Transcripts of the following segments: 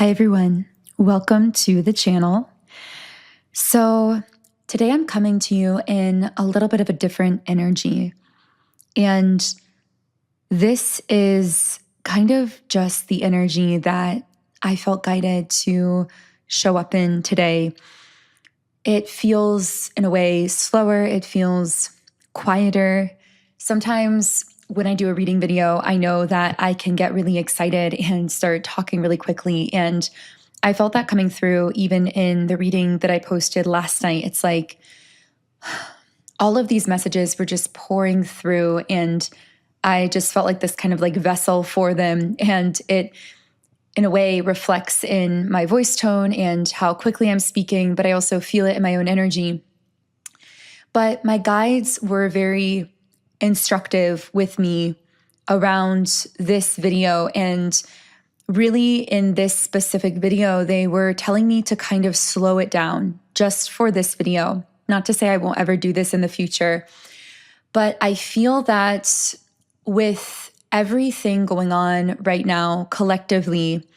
Hi everyone, welcome to the channel. So today I'm coming to you in a little bit of a different energy. And this is kind of just the energy that I felt guided to show up in today. It feels in a way slower, it feels quieter. Sometimes when I do a reading video, I know that I can get really excited and start talking really quickly. And I felt that coming through even in the reading that I posted last night. It's like all of these messages were just pouring through, and I just felt like this kind of like vessel for them. And it, in a way, reflects in my voice tone and how quickly I'm speaking, but I also feel it in my own energy. But my guides were very instructive with me around this video. And really, in this specific video, they were telling me to kind of slow it down just for this video. Not to say I won't ever do this in the future, but I feel that with everything going on right now collectively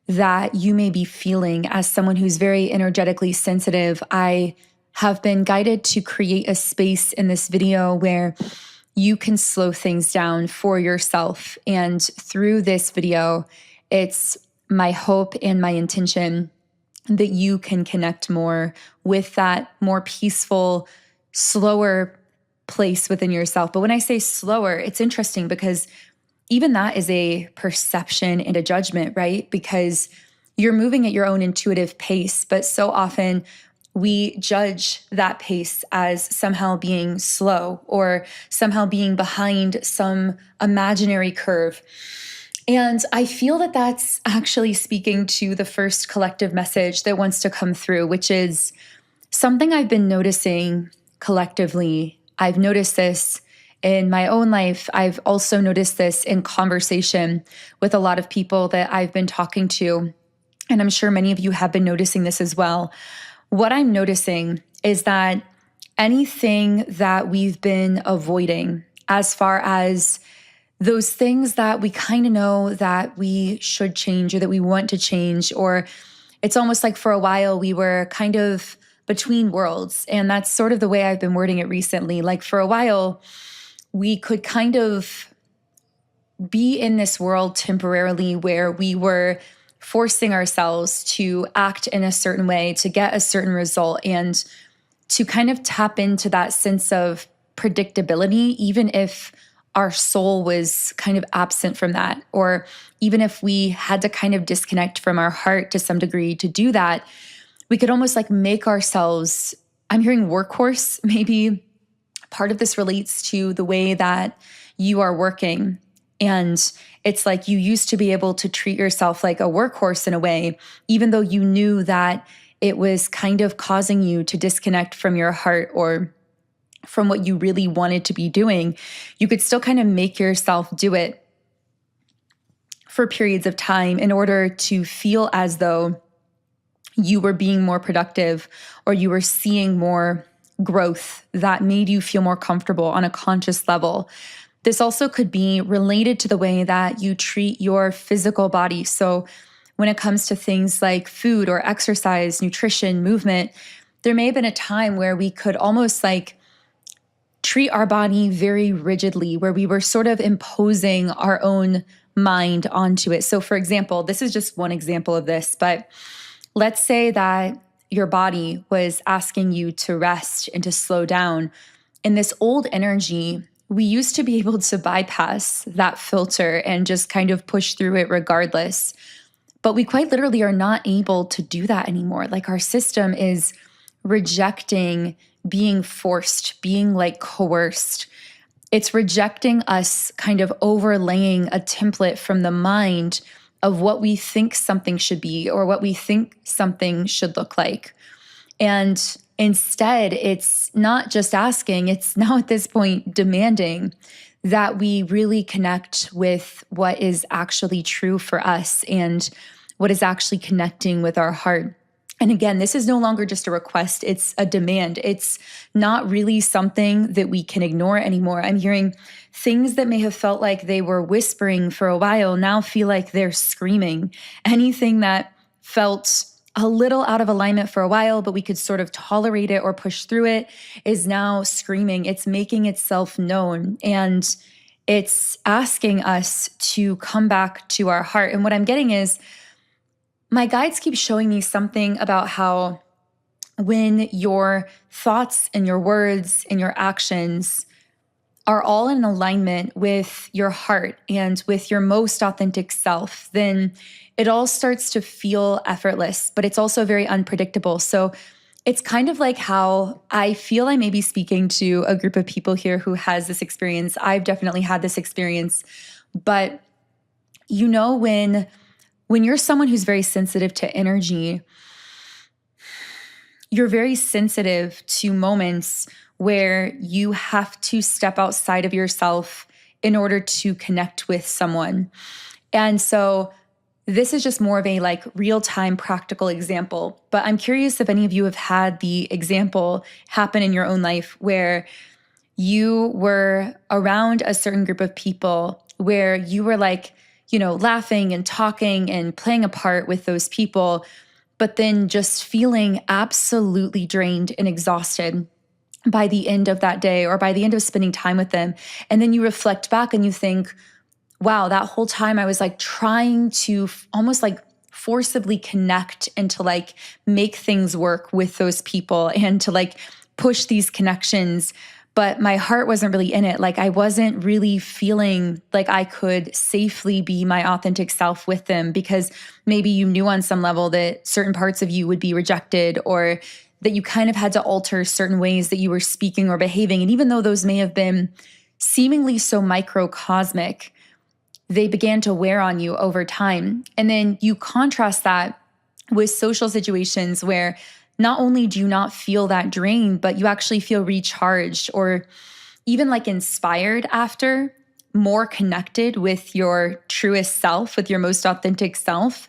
that you may be feeling as someone who's very energetically sensitive, I have been guided to create a space in this video where you can slow things down for yourself. And through this video, it's my hope and my intention that you can connect more with that more peaceful, slower place within yourself. But when I say slower, it's interesting because even that is a perception and a judgment, right? Because you're moving at your own intuitive pace, but so often we judge that pace as somehow being slow or somehow being behind some imaginary curve. And I feel that that's actually speaking to the first collective message that wants to come through, which is something I've been noticing collectively. I've noticed this in my own life. I've also noticed this in conversation with a lot of people that I've been talking to. And I'm sure many of you have been noticing this as well. What I'm noticing is that anything that we've been avoiding, as far as those things that we kind of know that we should change or that we want to change, or it's almost like for a while we were kind of between worlds. And that's sort of the way I've been wording it recently. Like for a while, we could kind of be in this world temporarily where we were forcing ourselves to act in a certain way to get a certain result and to kind of tap into that sense of predictability, even if our soul was kind of absent from that, or even if we had to kind of disconnect from our heart to some degree to do that, we could almost like make ourselves, I'm hearing workhorse, maybe part of this relates to the way that you are working. And it's like you used to be able to treat yourself like a workhorse in a way, even though you knew that it was kind of causing you to disconnect from your heart or from what you really wanted to be doing. You could still kind of make yourself do it for periods of time in order to feel as though you were being more productive or you were seeing more growth that made you feel more comfortable on a conscious level. This also could be related to the way that you treat your physical body. So when it comes to things like food or exercise, nutrition, movement, there may have been a time where we could almost like treat our body very rigidly, where we were sort of imposing our own mind onto it. So for example, this is just one example of this, but let's say that your body was asking you to rest and to slow down. In this old energy, we used to be able to bypass that filter and just kind of push through it regardless. But we quite literally are not able to do that anymore. Like our system is rejecting being forced, being like coerced. It's rejecting us kind of overlaying a template from the mind of what we think something should be or what we think something should look like. And instead, it's not just asking, it's now at this point demanding that we really connect with what is actually true for us and what is actually connecting with our heart. And again, this is no longer just a request, it's a demand. It's not really something that we can ignore anymore. I'm hearing things that may have felt like they were whispering for a while now feel like they're screaming. Anything that felt a little out of alignment for a while, but we could sort of tolerate it or push through it, is now screaming. It's making itself known. And it's asking us to come back to our heart. And what I'm getting is my guides keep showing me something about how when your thoughts and your words and your actions are all in alignment with your heart and with your most authentic self, then it all starts to feel effortless, but it's also very unpredictable. So it's kind of like how I feel I may be speaking to a group of people here who has this experience. I've definitely had this experience, but when you're someone who's very sensitive to energy, you're very sensitive to moments where you have to step outside of yourself in order to connect with someone. And so this is just more of a like real-time practical example, but I'm curious if any of you have had the example happen in your own life where you were around a certain group of people where you were like, laughing and talking and playing a part with those people, but then just feeling absolutely drained and exhausted by the end of that day or by the end of spending time with them. And then you reflect back and you think, wow, that whole time I was like trying to almost like forcibly connect and to like make things work with those people and to like push these connections. But my heart wasn't really in it. Like I wasn't really feeling like I could safely be my authentic self with them because maybe you knew on some level that certain parts of you would be rejected or that you kind of had to alter certain ways that you were speaking or behaving. And even though those may have been seemingly so microcosmic, they began to wear on you over time. And then you contrast that with social situations where not only do you not feel that drain, but you actually feel recharged or even like inspired after, more connected with your truest self, with your most authentic self.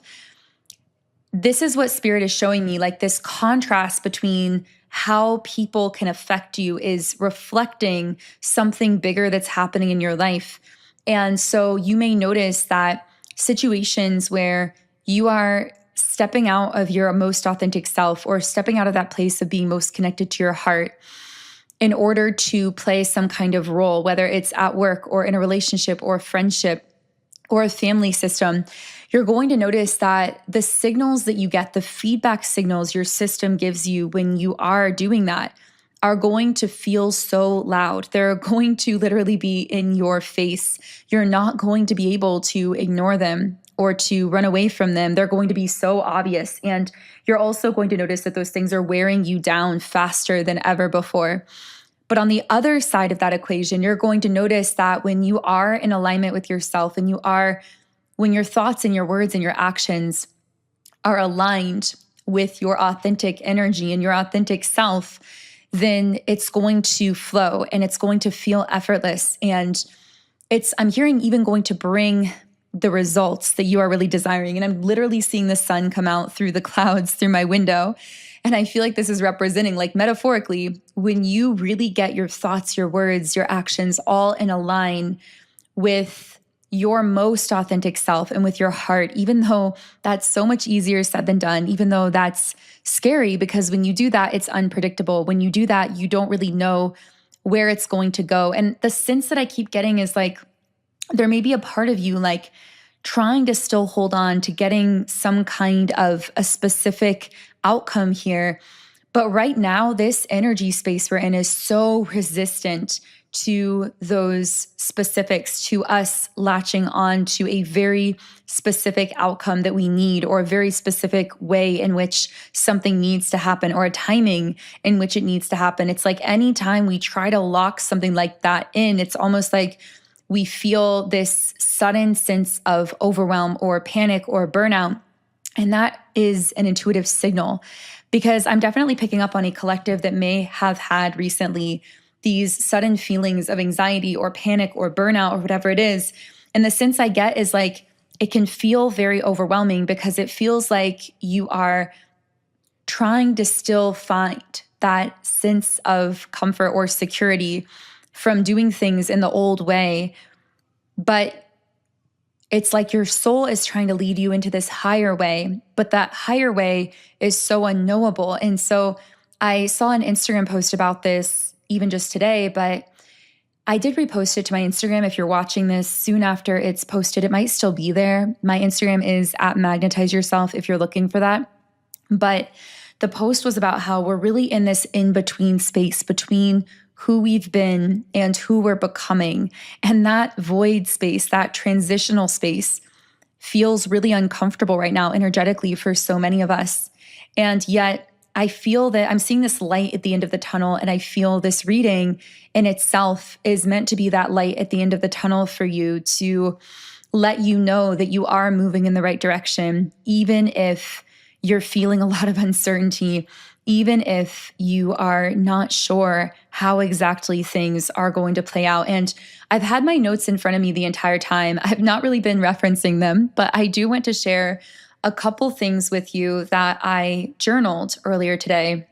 This is what Spirit is showing me, like this contrast between how people can affect you is reflecting something bigger that's happening in your life. And so you may notice that situations where you are stepping out of your most authentic self or stepping out of that place of being most connected to your heart in order to play some kind of role, whether it's at work or in a relationship or a friendship or a family system, you're going to notice that the signals that you get, the feedback signals your system gives you when you are doing that, are going to feel so loud. They're going to literally be in your face. You're not going to be able to ignore them or to run away from them. They're going to be so obvious. And you're also going to notice that those things are wearing you down faster than ever before. But on the other side of that equation, you're going to notice that when you are in alignment with yourself and when your thoughts and your words and your actions are aligned with your authentic energy and your authentic self, then it's going to flow and it's going to feel effortless. And I'm hearing even going to bring the results that you are really desiring. And I'm literally seeing the sun come out through the clouds through my window. And I feel like this is representing, like metaphorically, when you really get your thoughts, your words, your actions all in a line with your most authentic self and with your heart, even though that's so much easier said than done, even though that's scary because when you do that, it's unpredictable. When you do that, you don't really know where it's going to go. And the sense that I keep getting is like, there may be a part of you like trying to still hold on to getting some kind of a specific outcome here. But right now, this energy space we're in is so resistant to those specifics, to us latching on to a very specific outcome that we need, or a very specific way in which something needs to happen, or a timing in which it needs to happen. It's like anytime we try to lock something like that in, it's almost like we feel this sudden sense of overwhelm or panic or burnout. And that is an intuitive signal, because I'm definitely picking up on a collective that may have had recently these sudden feelings of anxiety or panic or burnout or whatever it is. And the sense I get is like, it can feel very overwhelming because it feels like you are trying to still find that sense of comfort or security from doing things in the old way. But it's like your soul is trying to lead you into this higher way, but that higher way is so unknowable. And so I saw an Instagram post about this even just today, but I did repost it to my Instagram. If you're watching this soon after it's posted, it might still be there. My Instagram is at Magnetize Yourself if you're looking for that. But the post was about how we're really in this in-between space between who we've been and who we're becoming. And that void space, that transitional space, feels really uncomfortable right now energetically for so many of us. And yet I feel that I'm seeing this light at the end of the tunnel, and I feel this reading in itself is meant to be that light at the end of the tunnel for you, to let you know that you are moving in the right direction, even if you're feeling a lot of uncertainty, even if you are not sure how exactly things are going to play out. And I've had my notes in front of me the entire time. I've not really been referencing them, but I do want to share a couple things with you that I journaled earlier today.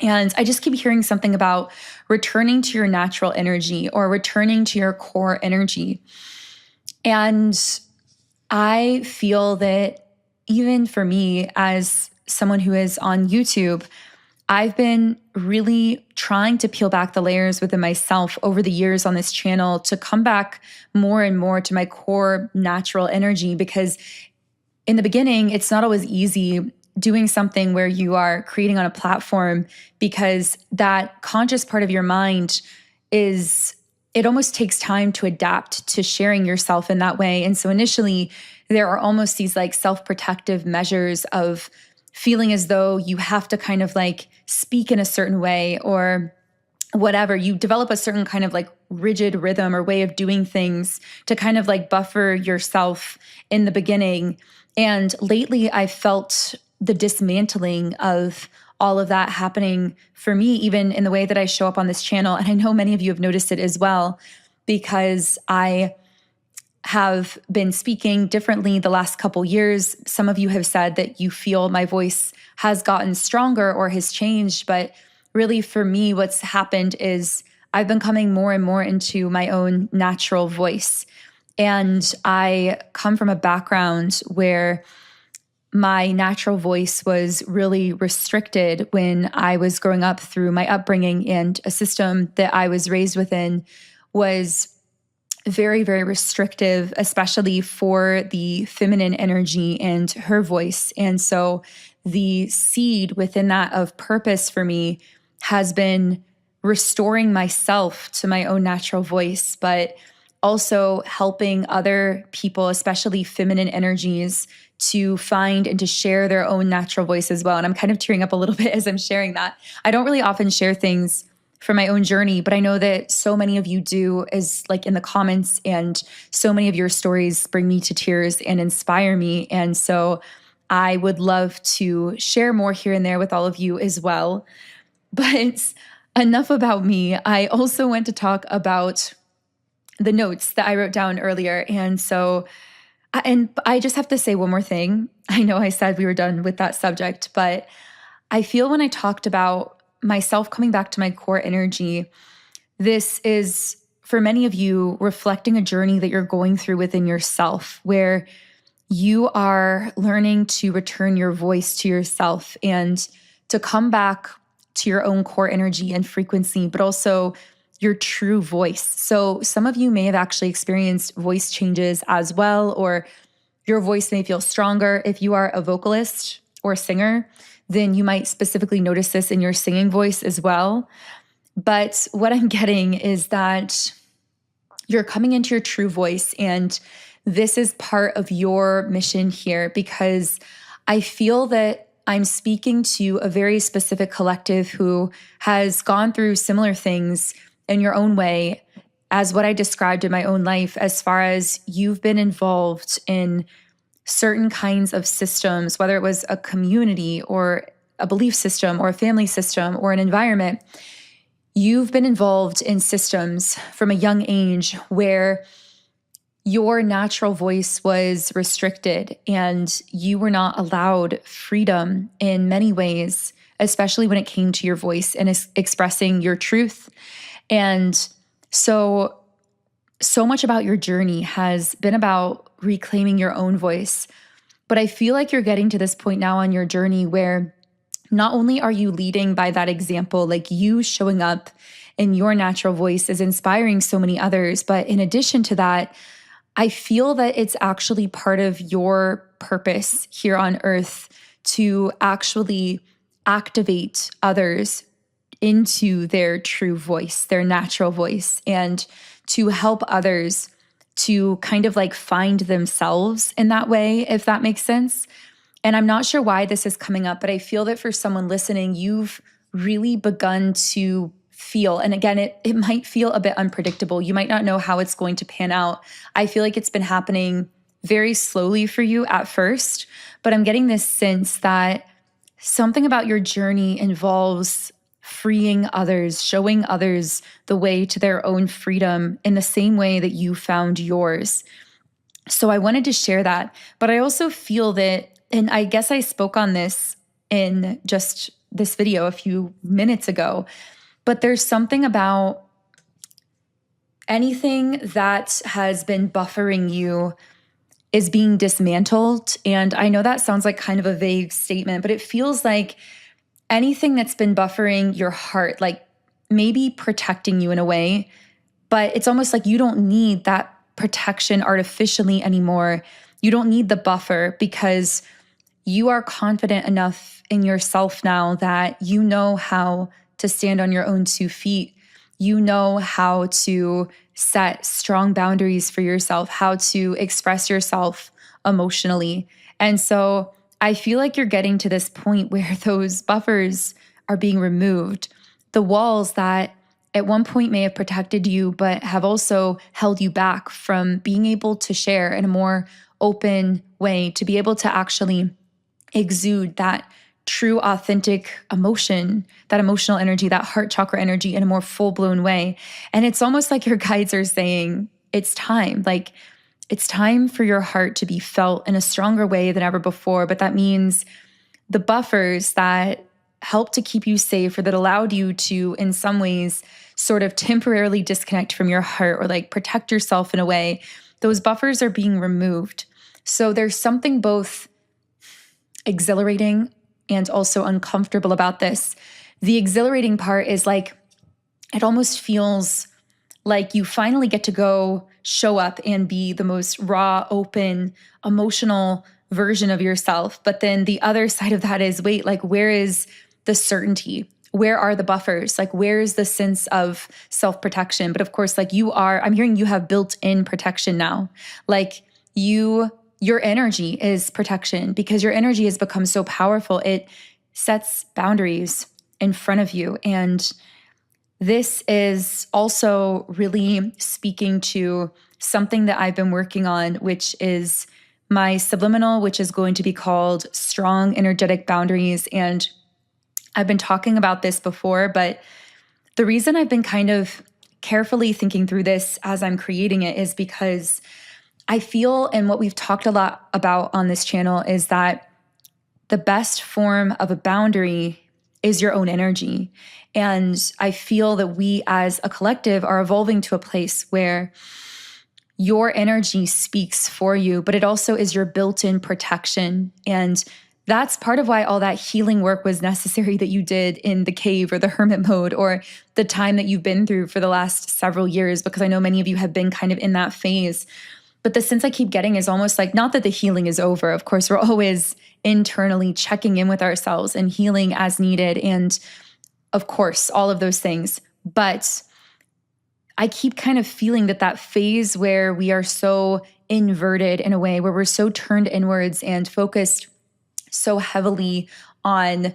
And I just keep hearing something about returning to your natural energy or returning to your core energy. And I feel that even for me, as someone who is on YouTube, I've been really trying to peel back the layers within myself over the years on this channel to come back more and more to my core natural energy, because in the beginning, it's not always easy doing something where you are creating on a platform, because that conscious part of your mind it almost takes time to adapt to sharing yourself in that way. And so initially, there are almost these like self-protective measures of feeling as though you have to kind of like speak in a certain way or whatever. You develop a certain kind of like rigid rhythm or way of doing things to kind of like buffer yourself in the beginning. And lately, I felt the dismantling of all of that happening for me, even in the way that I show up on this channel. And I know many of you have noticed it as well, because I have been speaking differently the last couple years. Some of you have said that you feel my voice has gotten stronger or has changed. But really, for me, what's happened is I've been coming more and more into my own natural voice. And I come from a background where my natural voice was really restricted when I was growing up. Through my upbringing and a system that I was raised within was very, very restrictive, especially for the feminine energy and her voice. And so the seed within that of purpose for me has been restoring myself to my own natural voice, but also helping other people, especially feminine energies, to find and to share their own natural voice as well. And I'm kind of tearing up a little bit as I'm sharing that. I don't really often share things from my own journey, but I know that so many of you do, as like in the comments, and so many of your stories bring me to tears and inspire me. And so I would love to share more here and there with all of you as well. But enough about me. I also want to talk about the notes that I wrote down earlier. And I just have to say one more thing. I know I said we were done with that subject, but I feel when I talked about myself coming back to my core energy, this is, for many of you, reflecting a journey that you're going through within yourself, where you are learning to return your voice to yourself and to come back to your own core energy and frequency, but also your true voice. So some of you may have actually experienced voice changes as well, or your voice may feel stronger. If you are a vocalist or a singer, then you might specifically notice this in your singing voice as well. But what I'm getting is that you're coming into your true voice, and this is part of your mission here, because I feel that I'm speaking to a very specific collective who has gone through similar things in your own way as what I described in my own life, as far as you've been involved in certain kinds of systems, whether it was a community or a belief system or a family system or an environment. You've been involved in systems from a young age where your natural voice was restricted and you were not allowed freedom in many ways, especially when it came to your voice and expressing your truth. And so much about your journey has been about reclaiming your own voice. But I feel like you're getting to this point now on your journey where not only are you leading by that example, like you showing up in your natural voice is inspiring so many others, but in addition to that, I feel that it's actually part of your purpose here on earth to actually activate others into their true voice, their natural voice, and to help others to kind of like find themselves in that way, if that makes sense. And I'm not sure why this is coming up, but I feel that for someone listening, you've really begun to feel, and again, it might feel a bit unpredictable. You might not know how it's going to pan out. I feel like it's been happening very slowly for you at first, but I'm getting this sense that something about your journey involves freeing others, showing others the way to their own freedom in the same way that you found yours. So I wanted to share that, but I also feel that, and I guess I spoke on this in just this video a few minutes ago, but there's something about anything that has been buffering you is being dismantled. And I know that sounds like kind of a vague statement, but it feels like anything that's been buffering your heart, like maybe protecting you in a way, but it's almost like you don't need that protection artificially anymore. You don't need the buffer because you are confident enough in yourself now that you know how to stand on your own 2 feet. You know how to set strong boundaries for yourself, how to express yourself emotionally. And so I feel like you're getting to this point where those buffers are being removed. The walls that at one point may have protected you, but have also held you back from being able to share in a more open way, to be able to actually exude that true, authentic emotion, that emotional energy, that heart chakra energy in a more full-blown way. And it's almost like your guides are saying, it's time. Like, it's time for your heart to be felt in a stronger way than ever before. But that means the buffers that helped to keep you safe or that allowed you to, in some ways, sort of temporarily disconnect from your heart or like protect yourself in a way, those buffers are being removed. So there's something both exhilarating and also uncomfortable about this. The exhilarating part is like, it almost feels like you finally get to go show up and be the most raw, open, emotional version of yourself. But then the other side of that is, wait, like, where is the certainty? Where are the buffers? Like, where is the sense of self-protection? But of course, like I'm hearing you have built-in protection now. Like your energy is protection because your energy has become so powerful. It sets boundaries in front of you. And this is also really speaking to something that I've been working on, which is my subliminal, which is going to be called Strong Energetic Boundaries. And I've been talking about this before, but the reason I've been kind of carefully thinking through this as I'm creating it is because I feel, and what we've talked a lot about on this channel, is that the best form of a boundary is your own energy. And I feel that we as a collective are evolving to a place where your energy speaks for you, but it also is your built-in protection. And that's part of why all that healing work was necessary that you did in the cave or the hermit mode or the time that you've been through for the last several years, because I know many of you have been kind of in that phase. But the sense I keep getting is almost like, not that the healing is over. Of course, we're always internally checking in with ourselves and healing as needed. And of course, all of those things. But I keep kind of feeling that phase where we are so inverted in a way, where we're so turned inwards and focused so heavily on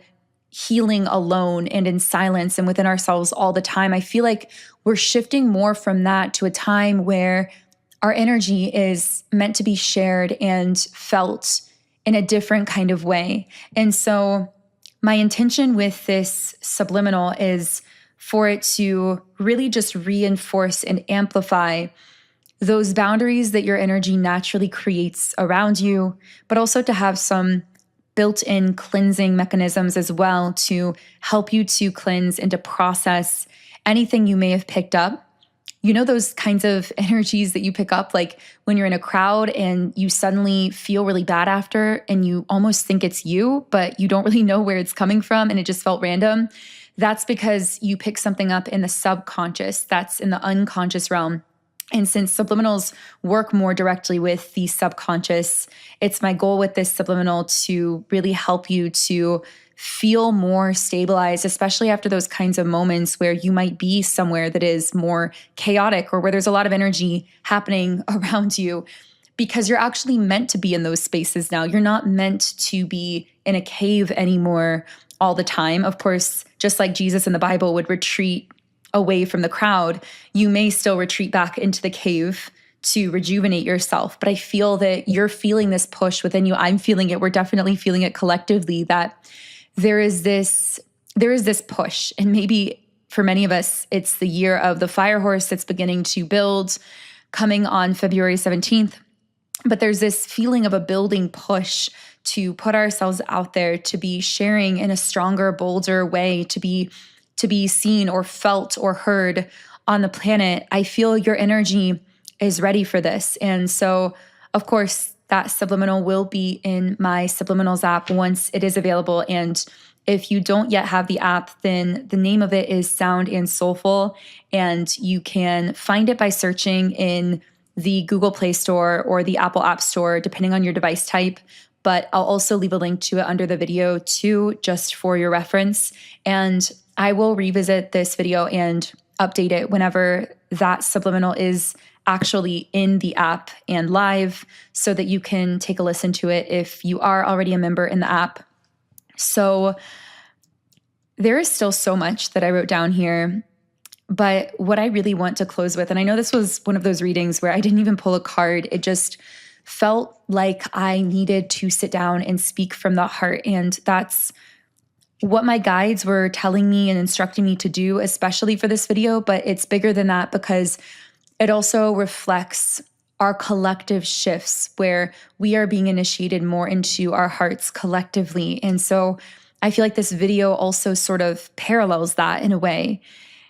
healing alone and in silence and within ourselves all the time. I feel like we're shifting more from that to a time where our energy is meant to be shared and felt in a different kind of way. And so my intention with this subliminal is for it to really just reinforce and amplify those boundaries that your energy naturally creates around you, but also to have some built-in cleansing mechanisms as well to help you to cleanse and to process anything you may have picked up You know those kinds of energies that you pick up, like when you're in a crowd and you suddenly feel really bad after and you almost think it's you, but you don't really know where it's coming from and it just felt random? That's because you pick something up in the subconscious, that's in the unconscious realm. And since subliminals work more directly with the subconscious, it's my goal with this subliminal to really help you to feel more stabilized, especially after those kinds of moments where you might be somewhere that is more chaotic or where there's a lot of energy happening around you, because you're actually meant to be in those spaces now. You're not meant to be in a cave anymore all the time. Of course, just like Jesus in the Bible would retreat away from the crowd, you may still retreat back into the cave to rejuvenate yourself. But I feel that you're feeling this push within you. I'm feeling it. We're definitely feeling it collectively, that there is this push. And maybe for many of us, it's the year of the fire horse that's beginning to build, coming on February 17th. But there's this feeling of a building push to put ourselves out there, to be sharing in a stronger, bolder way, to be seen or felt or heard on the planet. I feel your energy is ready for this. And so, of course, that subliminal will be in my Subliminals app once it is available. And if you don't yet have the app, then the name of it is Sound and Soulful. And you can find it by searching in the Google Play Store or the Apple App Store, depending on your device type. But I'll also leave a link to it under the video too, just for your reference. And I will revisit this video and update it whenever that subliminal is actually in the app and live, so that you can take a listen to it if you are already a member in the app. So there is still so much that I wrote down here, but what I really want to close with, and I know this was one of those readings where I didn't even pull a card, it just felt like I needed to sit down and speak from the heart. And that's what my guides were telling me and instructing me to do, especially for this video. But it's bigger than that, because it also reflects our collective shifts where we are being initiated more into our hearts collectively. And so I feel like this video also sort of parallels that in a way.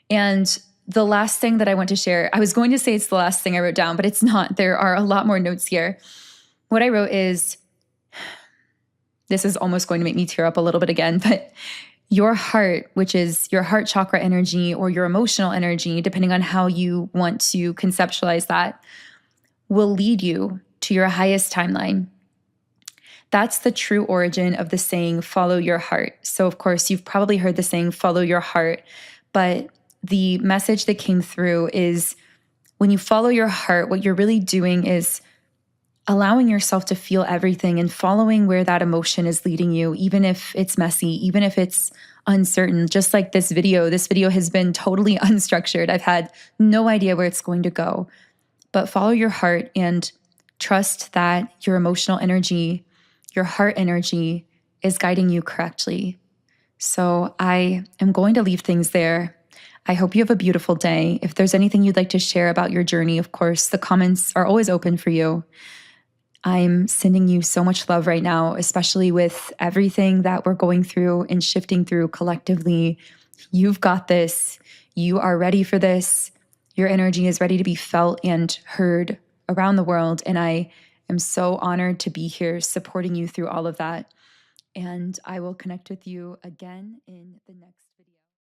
And the last thing that I want to share, I was going to say it's the last thing I wrote down, but it's not. There are a lot more notes here. What I wrote is, this is almost going to make me tear up a little bit again, but your heart, which is your heart chakra energy or your emotional energy, depending on how you want to conceptualize that, will lead you to your highest timeline. That's the true origin of the saying, follow your heart. So of course, you've probably heard the saying, follow your heart, but the message that came through is, when you follow your heart, what you're really doing is allowing yourself to feel everything and following where that emotion is leading you, even if it's messy, even if it's uncertain. Just like this video has been totally unstructured. I've had no idea where it's going to go. But follow your heart and trust that your emotional energy, your heart energy, is guiding you correctly. So I am going to leave things there. I hope you have a beautiful day. If there's anything you'd like to share about your journey, of course, the comments are always open for you. I'm sending you so much love right now, especially with everything that we're going through and shifting through collectively. You've got this. You are ready for this. Your energy is ready to be felt and heard around the world. And I am so honored to be here supporting you through all of that. And I will connect with you again in the next